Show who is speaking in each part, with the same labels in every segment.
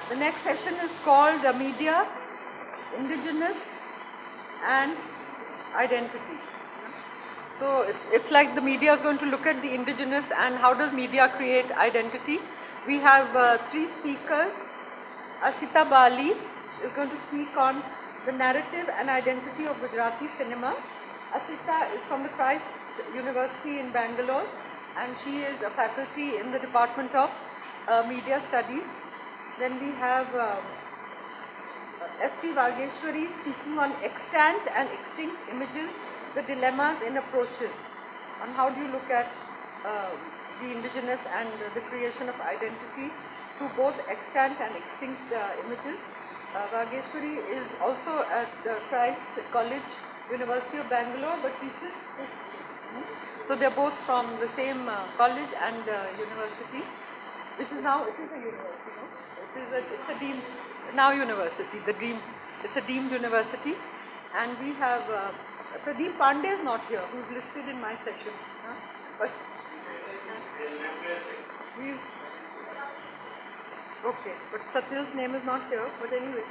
Speaker 1: The next session is called Media, Indigenous and Identity. So it's like the media is going to look at the indigenous and how does media create identity. We have three speakers. Asita Bali is going to speak on the narrative and identity of Gujarati cinema. Asita is from the Christ University in Bangalore and she is a faculty in the Department of Media Studies. Then we have S.P. Vageshwari speaking on extant and extinct images, the dilemmas in approaches, on how do you look at the indigenous and the creation of identity through both extant and extinct images. Vageshwari is also at Christ College, University of Bangalore, but teaches history. So they're both from the same college and university, which is now, it is a university, no? It's a deemed, now university, it's a deemed university. And we have Pradeep Pandey is not here, who's listed in my session. But okay, but Satil's name is not here, but anyway.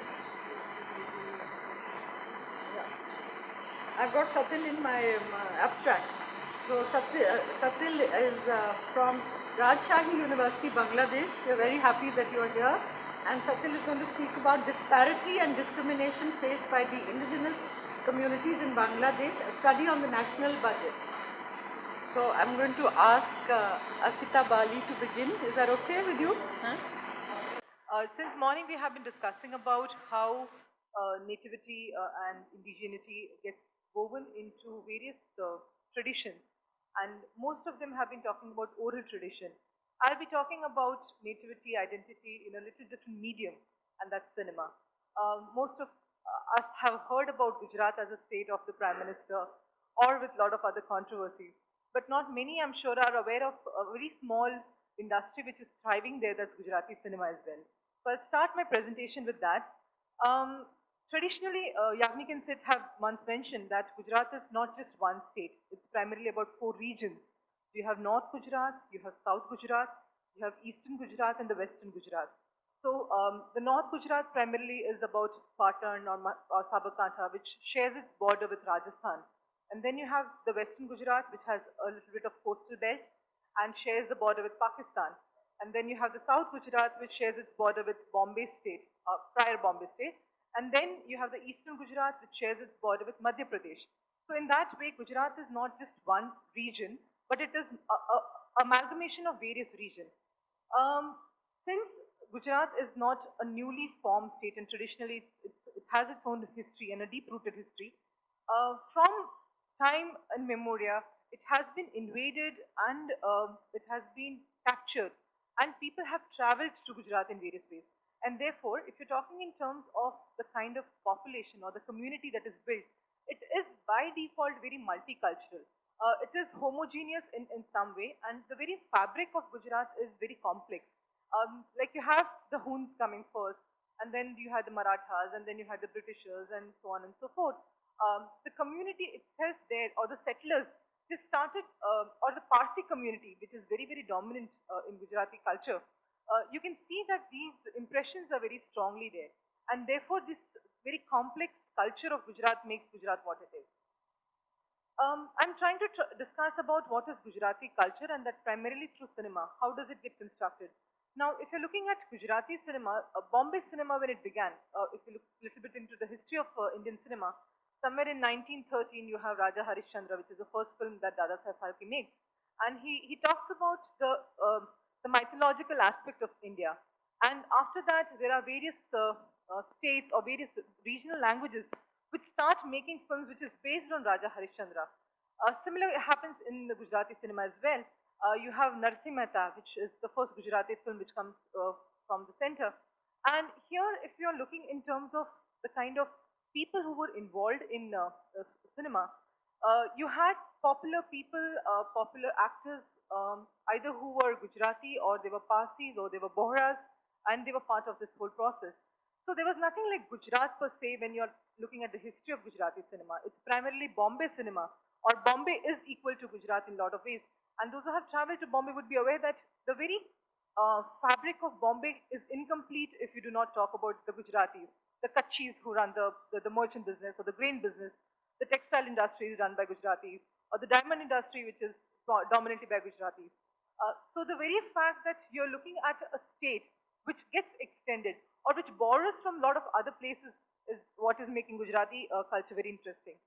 Speaker 1: Yeah. I've got Satil in my abstract. So Satil is from Rajshahi University, Bangladesh. We are very happy that you are here. And Satil is going to speak about disparity and discrimination faced by the indigenous communities in Bangladesh, a study on the national budget. So I'm going to ask Asita Bali to begin. Is that okay with you?
Speaker 2: Since morning we have been discussing about how nativity and indigeneity gets woven into various traditions, and most of them have been talking about oral tradition. I'll be talking about nativity identity in a little different medium, and that's cinema. Most of us have heard about Gujarat as a state of the Prime Minister or with a lot of other controversies, but not many, I'm sure, are aware of a very small industry which is thriving there, that's Gujarati cinema as well. So I'll start my presentation with that. Traditionally, Yagnik and Sid have once mentioned that Gujarat is not just one state. It's primarily about four regions. You have North Gujarat, you have South Gujarat, you have Eastern Gujarat, and the Western Gujarat. So the North Gujarat primarily is about Patan or Sabarkantha, which shares its border with Rajasthan. And then you have the Western Gujarat, which has a little bit of coastal belt and shares the border with Pakistan. And then you have the South Gujarat, which shares its border with Bombay State, prior Bombay State. And then you have the Eastern Gujarat, which shares its border with Madhya Pradesh. So in that way, Gujarat is not just one region, but it is a amalgamation of various regions. Since Gujarat is not a newly formed state, and traditionally it has its own history and a deep-rooted history, from time immemorial, it has been invaded and it has been captured, and people have traveled to Gujarat in various ways. And therefore, if you're talking in terms of the kind of population or the community that is built, it is by default very multicultural. It is homogeneous in some way, and the very fabric of Gujarat is very complex. Like you have the Huns coming first, and then you had the Marathas, and then you had the Britishers, and so on and so forth. The community itself there, or the settlers, they started, or the Parsi community, which is very, very dominant in Gujarati culture, you can see that these impressions are very strongly there. And therefore, this very complex culture of Gujarat makes Gujarat what it is. I'm trying to discuss about what is Gujarati culture, and that primarily through cinema. How does it get constructed? Now, if you're looking at Gujarati cinema, Bombay cinema when it began, if you look a little bit into the history of Indian cinema, somewhere in 1913 you have Raja Harishchandra, which is the first film that Dada Saheb Phalke makes, and he talks about the mythological aspect of India. And after that, there are various states or various regional languages which start making films which is based on Raja Harishchandra. Similar happens in the Gujarati cinema as well. You have Narsi Mehta, which is the first Gujarati film which comes from the center. And here, if you're looking in terms of the kind of people who were involved in cinema, you had popular people, popular actors, either who were Gujarati or they were Parsis or they were Bohras, and they were part of this whole process. So there was nothing like Gujarat per se when you're looking at the history of Gujarati cinema. It's primarily Bombay cinema, or Bombay is equal to Gujarat in a lot of ways. And those who have traveled to Bombay would be aware that the very fabric of Bombay is incomplete if you do not talk about the Gujaratis, the Kachis who run the merchant business or the grain business, the textile industry is run by Gujaratis, or the diamond industry which is dominantly by Gujaratis. So the very fact that you're looking at a state which gets extended or which borrows from a lot of other places is what is making Gujarati culture very interesting.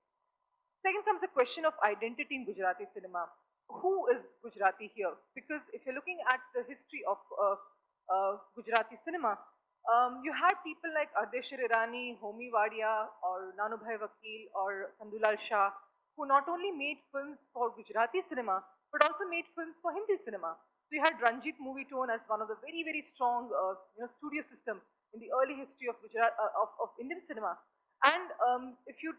Speaker 2: Second comes the question of identity in Gujarati cinema. Who is Gujarati here? Because if you're looking at the history of Gujarati cinema, you had people like Ardeshir Irani, Homi Wadia, or Nanubhai Vakil, or Sandulal Shah, who not only made films for Gujarati cinema, but also made films for Hindi cinema. So you had Ranjit Movie Tone as one of the very, very strong studio system in the early history of of Indian cinema. And if you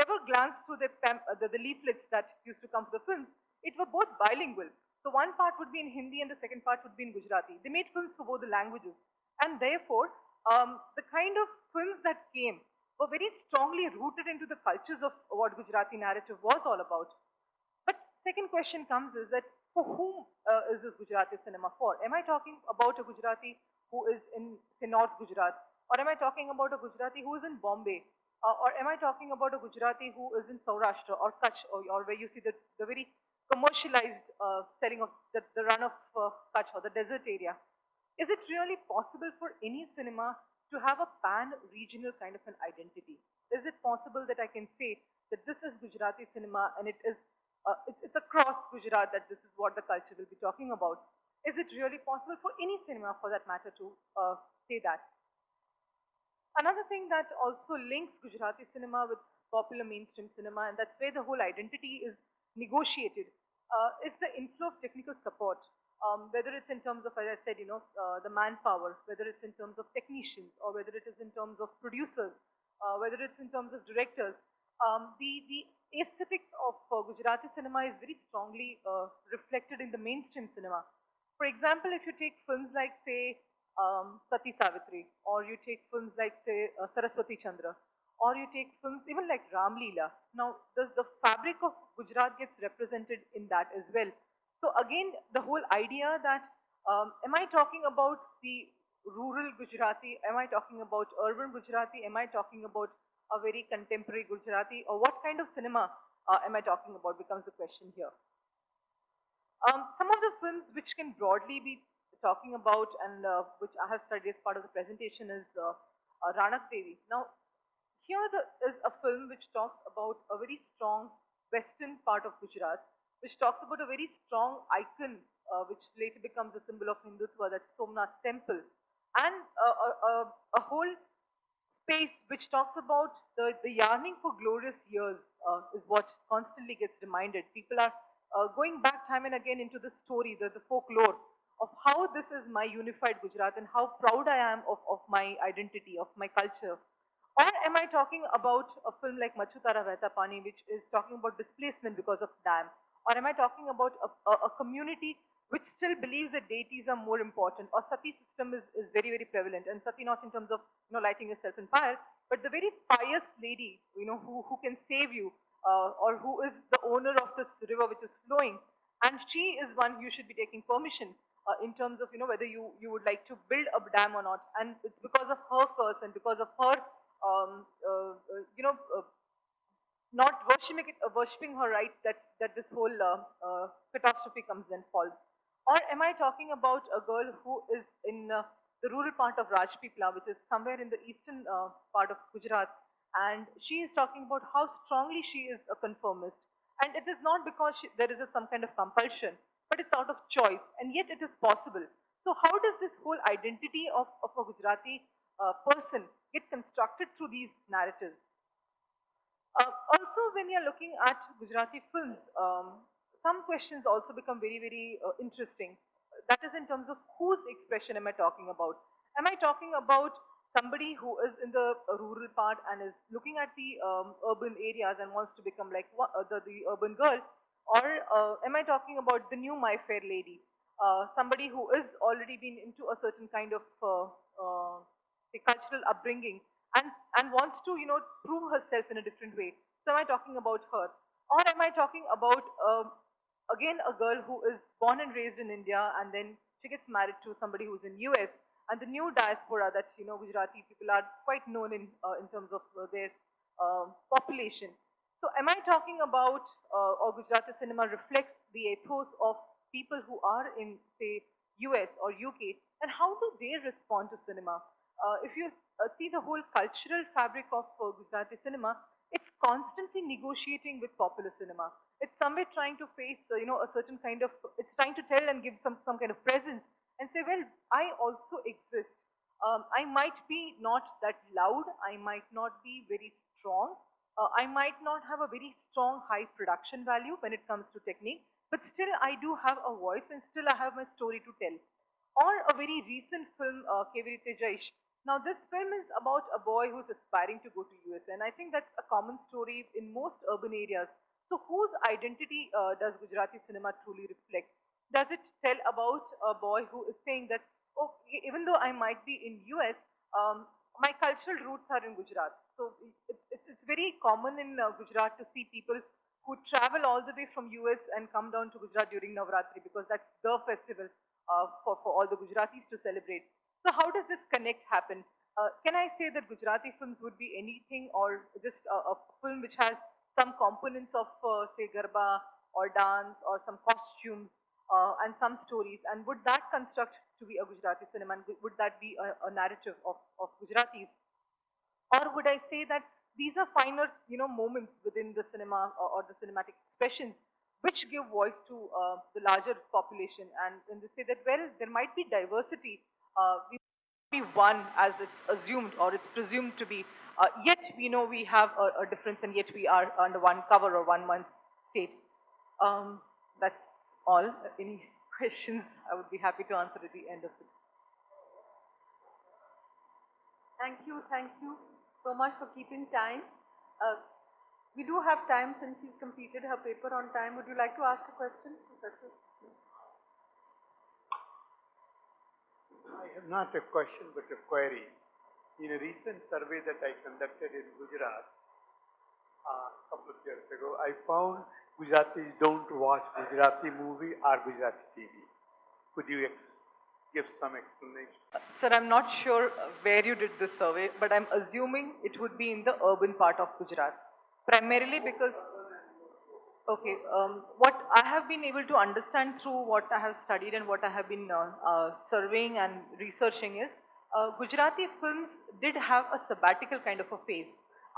Speaker 2: ever glance through the leaflets that used to come to the films, it were both bilingual. So one part would be in Hindi and the second part would be in Gujarati. They made films for both the languages, and therefore the kind of films that came were very strongly rooted into the cultures of what Gujarati narrative was all about. But second question comes is that for whom is this Gujarati cinema for? Am I talking about a Gujarati who is in say North Gujarat, or am I talking about a Gujarati who is in Bombay, or am I talking about a Gujarati who is in Saurashtra or Kutch, or where you see the very commercialized selling of the run of Kutch or the desert area? Is it really possible for any cinema to have a pan-regional kind of an identity? Is it possible that I can say that this is Gujarati cinema and it's across Gujarat that this is what the culture will be talking about? Is it really possible for any cinema, for that matter, to say that? Another thing that also links Gujarati cinema with popular mainstream cinema, and that's where the whole identity is negotiated, is the inflow of technical support. Whether it's in terms of, as I said, the manpower, whether it's in terms of technicians, or whether it is in terms of producers, whether it's in terms of directors. The aesthetics of Gujarati cinema is very strongly reflected in the mainstream cinema. For example, if you take films like, say, Sati Savitri, or you take films like, say, Saraswati Chandra, or you take films even like Ram Leela. Now, the fabric of Gujarat gets represented in that as well. So again, the whole idea that am I talking about the rural Gujarati? Am I talking about urban Gujarati? Am I talking about a very contemporary Gujarati? Or what kind of cinema am I talking about becomes the question here. Some of the films which can broadly be talking about and which I have studied as part of the presentation is Ranak Devi. Now, here is a film which talks about a very strong western part of Gujarat, which talks about a very strong icon, which later becomes a symbol of Hindutva, that's Somnath Temple, and a whole space which talks about the yearning for glorious years is what constantly gets reminded. People are going back time and again into the story, the folklore of how this is my unified Gujarat and how proud I am of my identity, of my culture. Or am I talking about a film like Machutara Vehta Pani, which is talking about displacement because of dam? Or am I talking about a community which still believes that deities are more important? Or Sati system is very, very prevalent. And Sati not in terms of lighting yourself in fire, but the very pious lady, who can save you, or who is the owner of this river which is flowing. And she is one you should be taking permission in terms of whether you would like to build a dam or not. And it's because of her curse and because of her um, uh, uh, you know, uh, not worshipping her right that this whole catastrophe comes and falls. Or am I talking about a girl who is in the rural part of Rajpipla, which is somewhere in the eastern part of Gujarat, and she is talking about how strongly she is a conformist, and it is not because there is some kind of compulsion, but it's out of choice, and yet it is possible. So how does this whole identity of a Gujarati person get constructed through these narratives? Also, when you're looking at Gujarati films, some questions also become very, very interesting. That is in terms of whose expression am I talking about? Am I talking about somebody who is in the rural part and is looking at the urban areas and wants to become like the urban girl? Or am I talking about the new My Fair Lady? Somebody who is already been into a certain kind of say cultural upbringing and wants to prove herself in a different way. So am I talking about her, or am I talking about again, a girl who is born and raised in India, and then she gets married to somebody who's in US, and the new diaspora that Gujarati people are quite known in terms of their population. So, am I talking about or Gujarati cinema reflects the ethos of people who are in, say, US or UK, and how do they respond to cinema? If you see the whole cultural fabric of Gujarati cinema, it's constantly negotiating with popular cinema. It's somewhere trying to face, a certain kind of, it's trying to tell and give some kind of presence and say, well, I also exist. I might be not that loud, I might not be very strong, I might not have a very strong high production value when it comes to technique, but still I do have a voice and still I have my story to tell. Or a very recent film, Kevirite Jaish. Now, this film is about a boy who's aspiring to go to US, and I think that's a common story in most urban areas. So, whose identity does Gujarati cinema truly reflect? Does it tell about a boy who is saying that, oh, even though I might be in US, my cultural roots are in Gujarat. So, it's very common in Gujarat to see people who travel all the way from US and come down to Gujarat during Navratri because that's the festival for all the Gujaratis to celebrate. So how does this connect happen? Can I say that Gujarati films would be anything or just a film which has some components of, say, Garba or dance or some costumes and some stories? And would that construct to be a Gujarati cinema? And would that be a narrative of Gujaratis? Or would I say that these are finer, moments within the cinema or the cinematic expressions which give voice to the larger population, and they say that, well, there might be diversity, we be one as it's assumed or it's presumed to be, yet we know we have a difference, and yet we are under one cover or 1 month state. That's all. Any questions? I would be happy to answer at the end of it.
Speaker 1: Thank you so much for keeping time. Uh, we do have time since she's completed her paper on time. Would you like to ask a question, Professor?
Speaker 3: I have not a question but a query. In a recent survey that I conducted in Gujarat a couple of years ago, I found Gujaratis don't watch Gujarati movie or Gujarati TV. Could you give some explanation?
Speaker 2: Sir, I'm not sure where you did this survey, but I'm assuming it would be in the urban part of Gujarat. Primarily because, okay, what I have been able to understand through what I have studied and what I have been surveying and researching is, Gujarati films did have a sabbatical kind of a phase.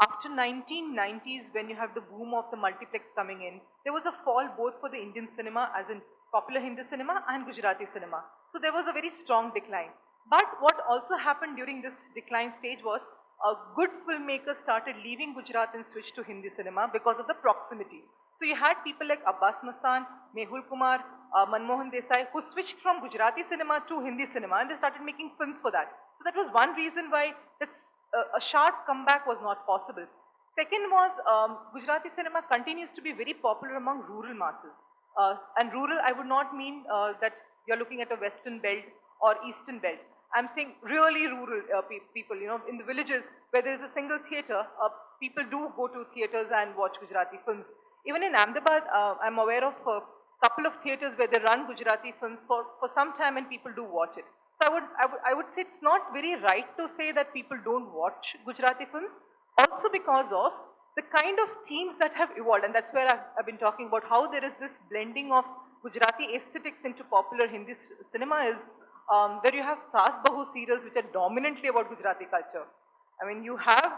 Speaker 2: After 1990s, when you have the boom of the multiplex coming in, there was a fall both for the Indian cinema, as in popular Hindi cinema, and Gujarati cinema. So there was a very strong decline. But what also happened during this decline stage was good filmmakers started leaving Gujarat and switched to Hindi cinema because of the proximity. So you had people like Abbas Mastan, Mehul Kumar, Manmohan Desai, who switched from Gujarati cinema to Hindi cinema, and they started making films for that. So that was one reason why a sharp comeback was not possible. Second was, Gujarati cinema continues to be very popular among rural masses. And rural, I would not mean that you're looking at a western belt or eastern belt. I'm saying really rural people, in the villages where there's a single theater, people do go to theaters and watch Gujarati films. Even in Ahmedabad, I'm aware of a couple of theaters where they run Gujarati films for some time and people do watch it. So I would say it's not very right to say that people don't watch Gujarati films, also because of the kind of themes that have evolved, and that's where I've been talking about how there is this blending of Gujarati aesthetics into popular Hindi cinema is where you have Saas Bahu serials which are dominantly about Gujarati culture. I mean, you have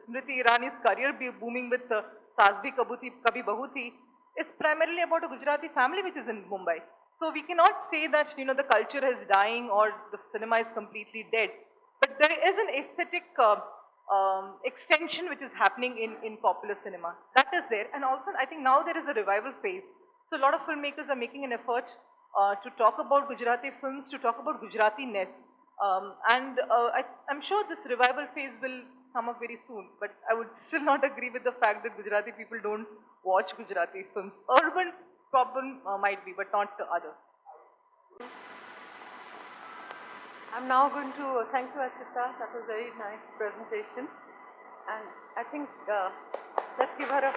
Speaker 2: Smriti Irani's career booming with Saas Bhi Kabhi Bahu Thi is primarily about a Gujarati family which is in Mumbai. So we cannot say that the culture is dying or the cinema is completely dead. But there is an aesthetic extension which is happening in popular cinema. That is there. And also, I think now there is a revival phase. So a lot of filmmakers are making an effort to talk about Gujarati films, to talk about Gujarati-ness. I'm sure this revival phase will come up very soon, but I would still not agree with the fact that Gujarati people don't watch Gujarati films. Urban problem might be, but not the other.
Speaker 1: I'm now going to thank you, Asita. That was a very nice presentation. And I think let's give her a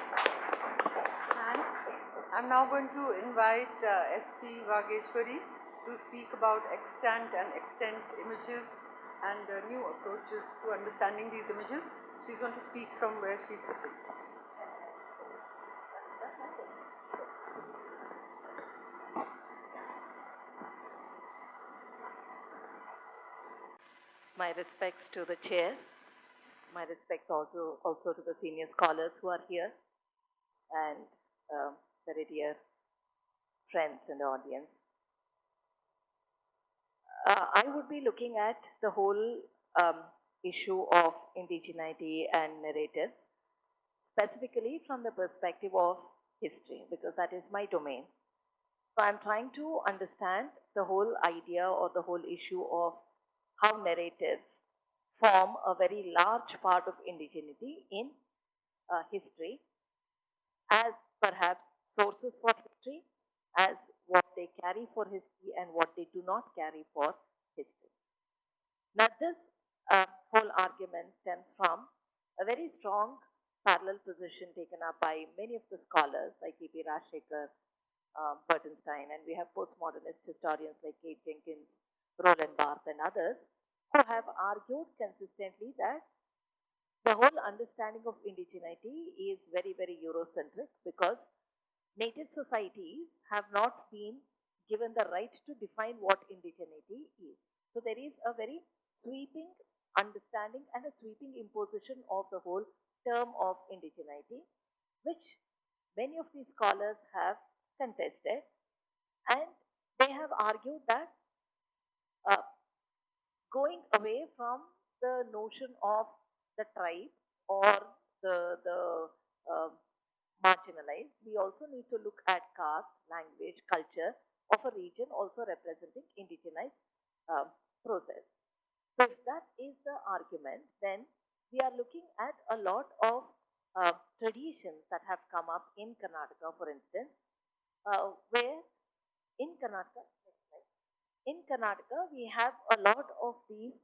Speaker 1: hand. I'm now going to invite S.P. Vageshwari to speak about extant and extent images and new approaches to understanding these images. She's going to speak from where she's sitting.
Speaker 4: My respects to the chair, my respects also to the senior scholars who are here, and very dear friends in the audience. I would be looking at the whole issue of indigeneity and narratives, specifically from the perspective of history, because that is my domain. So I'm trying to understand the whole idea or the whole issue of how narratives form a very large part of indigeneity in history, as perhaps sources for history, as what they carry for history and what they do not carry for history. Now, this whole argument stems from a very strong parallel position taken up by many of the scholars like E.P. Rajshekhar, Bertenstein, and we have postmodernist historians like Kate Jenkins, Roland Barthes, and others who have argued consistently that the whole understanding of indigeneity is very, very Eurocentric because native societies have not been given the right to define what indigeneity is. So there is a very sweeping understanding and a sweeping imposition of the whole term of indigeneity, which many of these scholars have contested, and they have argued that going away from the notion of the tribe or the marginalized, we also need to look at caste, language, culture of a region also representing indigenized process. So if that is the argument, then we are looking at a lot of traditions that have come up in Karnataka, for instance, where in Karnataka, in Karnataka, we have a lot of these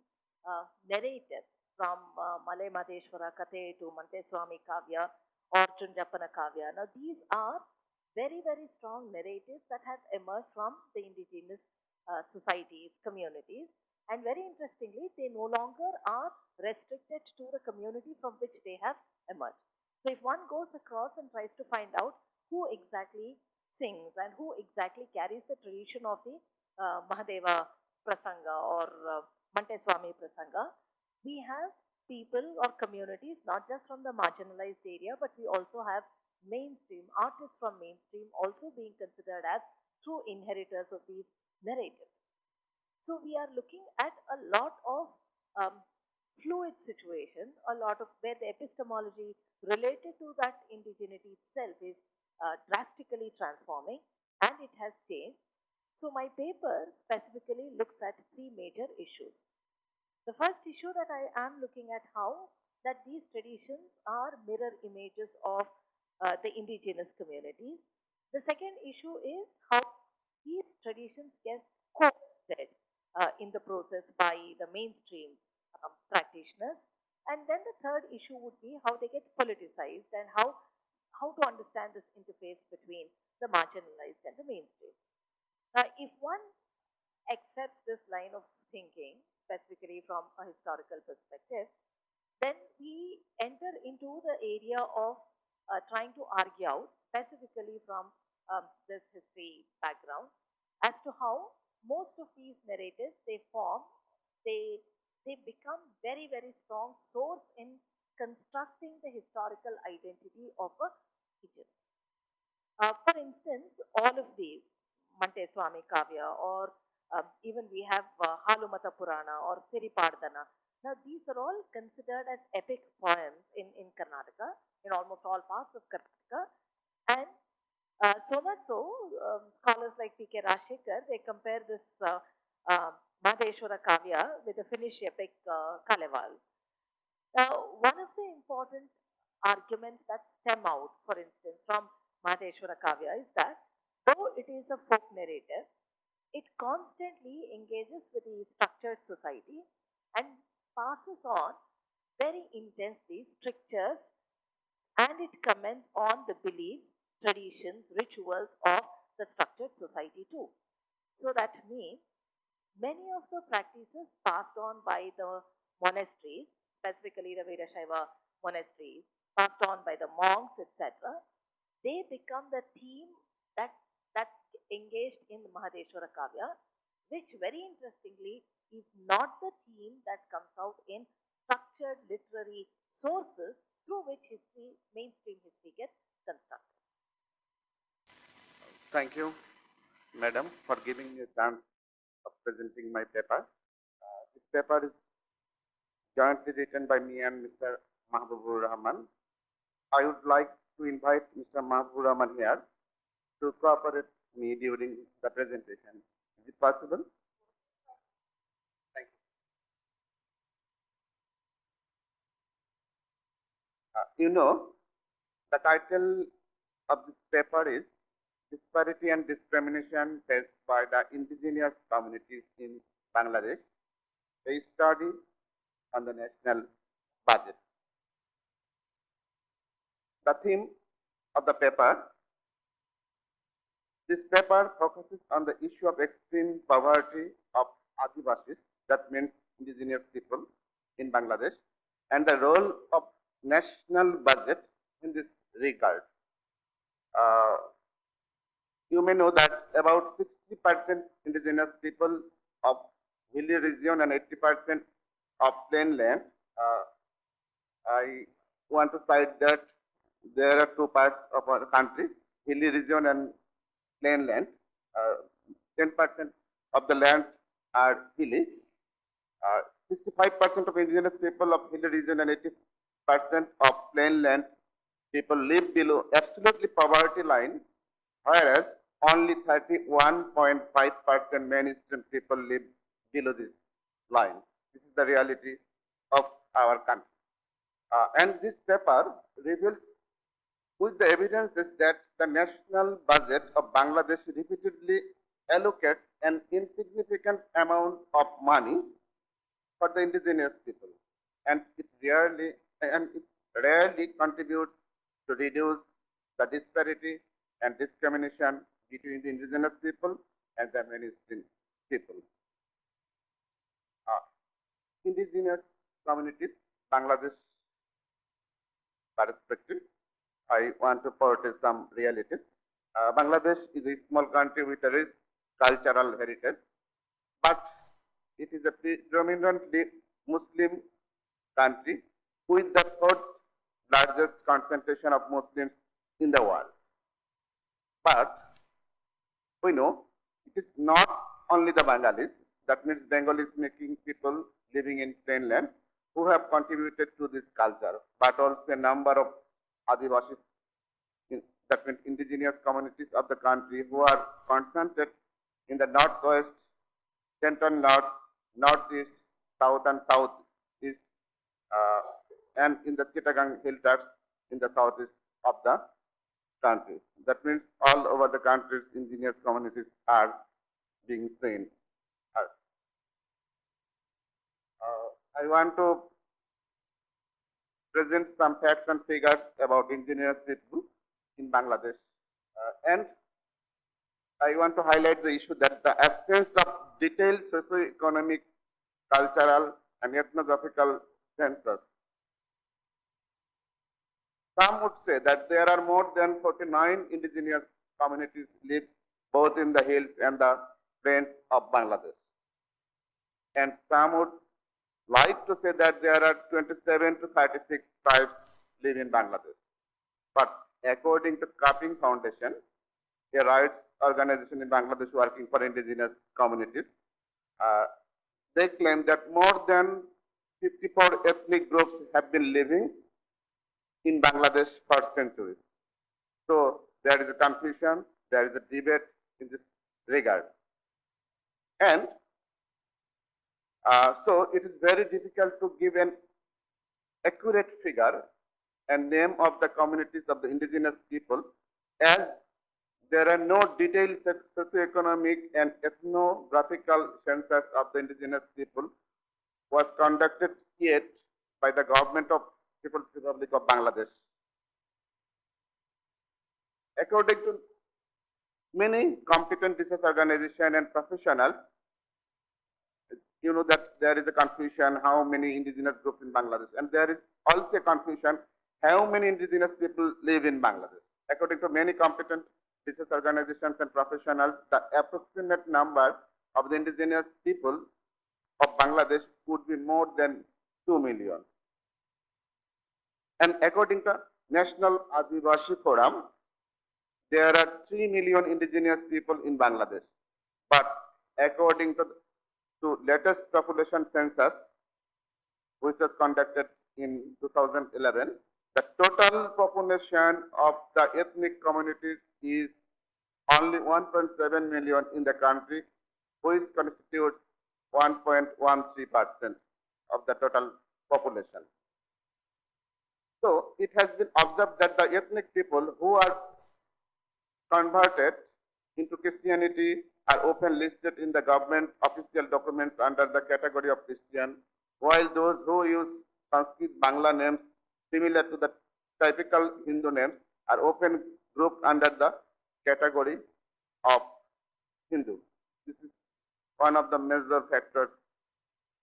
Speaker 4: narratives from Malay Madheshwara Kate to Manteswami Kavya or Chunjappana Kavya. Now, these are very, very strong narratives that have emerged from the indigenous societies, communities, and very interestingly, they no longer are restricted to the community from which they have emerged. So, if one goes across and tries to find out who exactly sings and who exactly carries the tradition of the Mahadeva Prasanga or Manteswami Prasanga, we have people or communities not just from the marginalized area, but we also have mainstream artists from mainstream also being considered as true inheritors of these narratives. So we are looking at a lot of fluid situation, a lot of where the epistemology related to that indigeneity itself is drastically transforming, and it has changed. So my paper specifically looks at three major issues. The first issue that I am looking at how that these traditions are mirror images of the indigenous communities. The second issue is how these traditions get co-opted in the process by the mainstream practitioners. And then the third issue would be how they get politicized and how to understand this interface between the marginalized and the mainstream. If one accepts this line of thinking, specifically from a historical perspective, then we enter into the area of trying to argue out, specifically from this history background, as to how most of these narratives they form, they become very, very strong source in constructing the historical identity of a region. For instance, all of these, Manteswami Kavya, or even we have Halumata Purana or Siripardana. Now, these are all considered as epic poems in Karnataka, in almost all parts of Karnataka. And so much so, scholars like P.K. Rajshekhar, they compare this Madheshwara Kavya with the Finnish epic Kaleval. Now, one of the important arguments that stem out, for instance, from Madheshwara Kavya is that though it is a folk narrative, it constantly engages with the structured society and passes on very intensely strictures, and it comments on the beliefs traditions, rituals of the structured society too. So that means many of the practices passed on by the monasteries, specifically the Vedashaiva monasteries, passed on by the monks, etc., they become the theme that that engaged in Mahadeshwara Kavya, which very interestingly is not the theme that comes out in structured literary sources through which history, mainstream history gets constructed.
Speaker 5: Thank you, madam, for giving me a chance of presenting my paper. This paper is jointly written by me and Mr. Mahbubur Rahman. I would like to invite Mr. Mahbubur Rahman here to cooperate with me during the presentation. Is it possible? Thank you. You know, the title of this paper is Disparity and Discrimination Faced by the Indigenous Communities in Bangladesh, a study on the national budget. The theme of the paper, this paper focuses on the issue of extreme poverty of Adivasis, that means indigenous people in Bangladesh, and the role of national budget in this regard. You may know that about 60% indigenous people of hilly region and 80% of plain land. I want to cite that there are two parts of our country, hilly region and plain land. 10% of the land are hilly. 65% of indigenous people of hilly region and 80% of plain land people live below absolutely poverty line, whereas only 31.5% mainstream people live below this line. This is the reality of our country. And this paper reveals with the evidences that the national budget of Bangladesh repeatedly allocates an insignificant amount of money for the indigenous people, and it rarely contributes to reduce the disparity and discrimination between the indigenous people and the mainstream people. Indigenous communities, Bangladesh perspective, I want to portray some realities. Bangladesh is a small country with a rich cultural heritage, but it is a predominantly Muslim country with the fourth largest concentration of Muslims in the world. But we know it is not only the Bengalis, that means Bengalis making people living in plain land, who have contributed to this culture, but also a number of Adivasis, that means indigenous communities of the country, who are concentrated in the northwest, central north, northeast, south and southeast, and in the Chittagong hill tops in the southeast of the country. That means all over the country's indigenous communities are being seen. I want to present some facts and figures about indigenous people in Bangladesh. And I want to highlight the issue that the absence of detailed socio-economic, cultural, and ethnographical census. Some would say that there are more than 49 indigenous communities live both in the hills and the plains of Bangladesh. And some would like to say that there are 27 to 36 tribes live in Bangladesh. But according to CUTM Foundation, a rights organization in Bangladesh working for indigenous communities, they claim that more than 54 ethnic groups have been living in Bangladesh for centuries. So there is a confusion, there is a debate in this regard. And so it is very difficult to give an accurate figure and name of the communities of the indigenous people, as there are no detailed socioeconomic and ethnographical census of the indigenous people was conducted yet by the government of People's Republic of Bangladesh. According to many competent research organizations and professionals, you know that there is a confusion how many indigenous groups in Bangladesh, and there is also a confusion how many indigenous people live in Bangladesh. According to many competent research organizations and professionals, the approximate number of the indigenous people of Bangladesh would be more than 2 million. And according to National Adivasi Forum, there are 3 million indigenous people in Bangladesh. But according to latest population census, which was conducted in 2011, the total population of the ethnic communities is only 1.7 million in the country, which constitutes 1.13% of the total population. So it has been observed that the ethnic people who are converted into Christianity are often listed in the government official documents under the category of Christian, while those who use Sanskrit Bangla names similar to the typical Hindu names are often grouped under the category of Hindu. This is one of the major factors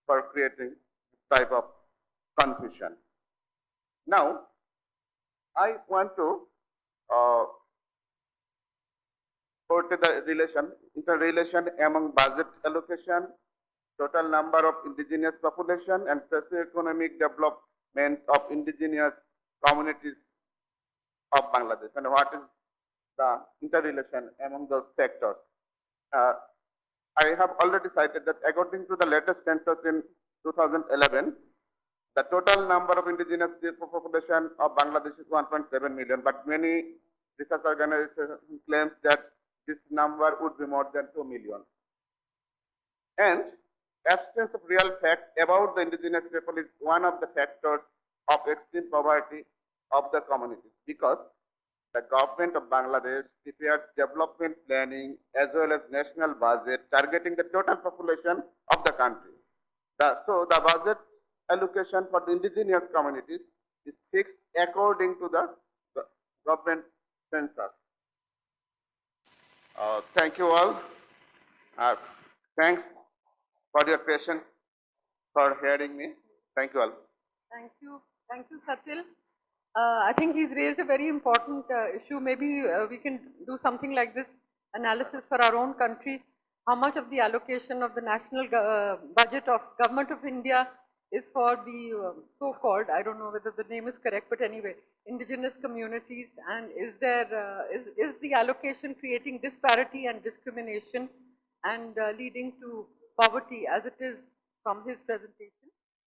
Speaker 5: for creating this type of confusion. Now, I want to portray the interrelation among budget allocation, total number of indigenous population, and socio-economic development of indigenous communities of Bangladesh, and what is the interrelation among those factors. I have already cited that according to the latest census in 2011, the total number of indigenous population of Bangladesh is 1.7 million, but many research organizations claim that this number would be more than 2 million. And absence of real fact about the indigenous people is one of the factors of extreme poverty of the communities, because the government of Bangladesh prepares development planning as well as national budget targeting the total population of the country. So the budget allocation for the indigenous communities is fixed according to the government census. Thank you all. Thanks for your patience for hearing me. Thank you all.
Speaker 1: Thank you, Satil. I think he's raised a very important issue. Maybe we can do something like this analysis for our own country. How much of the allocation of the national budget of Government of India is for the so-called, I don't know whether the name is correct, but anyway, indigenous communities, and is there is the allocation creating disparity and discrimination and leading to poverty as it is from his presentation?